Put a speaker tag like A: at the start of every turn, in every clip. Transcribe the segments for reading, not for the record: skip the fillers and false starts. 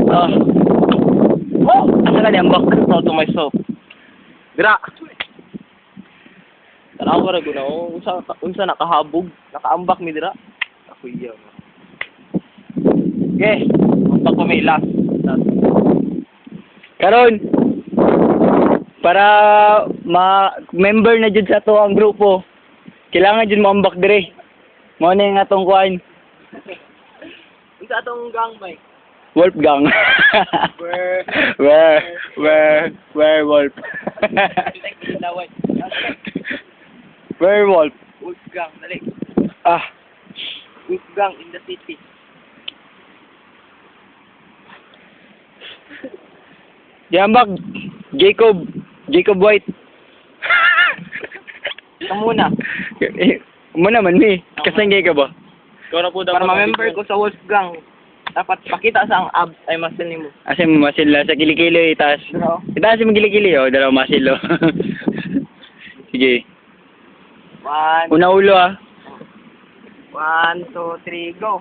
A: Oh. Oh! Asa ka niambak?
B: Proud to myself.
A: Dira!
B: Tanawa ra guna oh. Unsa nakahabog, nakaambak mi dira. Ako iya.
A: Okay.
B: Unta ko may last.
A: Karon para member na jud sa to ang grupo. Kailangan jud mo ambak dire. Mao na yung atong kuan.
B: Unsa atong gang bay?
A: Wolfgang. Werewolf. Werewolf.
B: Wolfgang, dali.
A: Ah,
B: Wolfgang in the city.
A: Diambak Jacob White.
B: Kamu na.
A: Mo naman mi. Kasangay ka ba?
B: Ikaw na po dapat. Para ma-member ko sa Wolfgang, dapat pakita sa ang abs ay muscle nimo.
A: Asa mo masil sa kilikili itaas.
B: Bro.
A: Itaas mo kilikili oh, dalawa masil oh. Sige. Una ulo ah.
B: 1, 2, 3, go.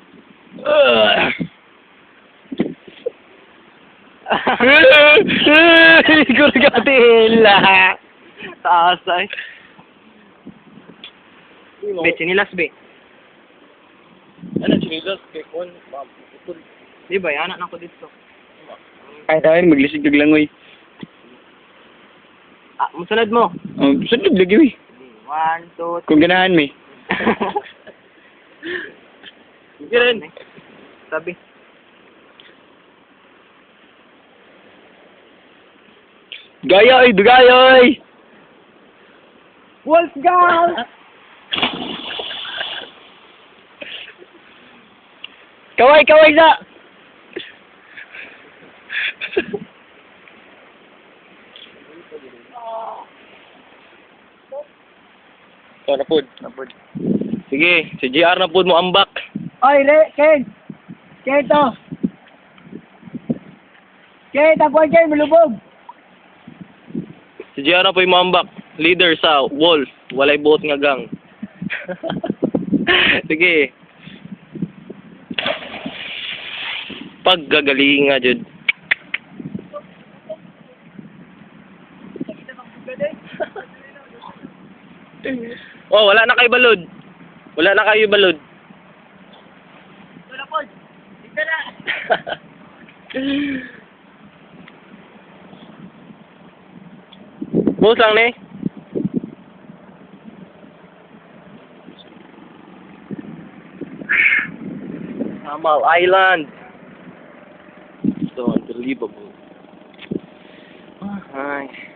A: Kurgatila.
B: Taas ay. Be, chinilas be. Ano chinilas kay kon? Di ba, anak na ko dito.
A: Kahit tayo, maglisig kag langoy.
B: Ah, musunod mo.
A: Oh, sunod lagi mi.
B: 1, 2, 3.
A: Kung ganahan mi.
B: Sige rin. Sabi.
A: Gaya oy, dugay oy.
B: Wolfgang!
A: Kaway sa.
B: So, napod. Sige, si GR na po mo ambak.
A: Oy, Ken. Ken to. Ken, tapuan Ken, malubog.
B: Si GR na po mo ambak. Leader sa Wolf. Walay buot nga gang. Sige. Paggagaling nga, Jud. Oh, wala na kayo balod. Wala na kayo balod.
A: Wala po. Dito na.
B: Bus lang ni. Amal Island. So unbelievable. Ay.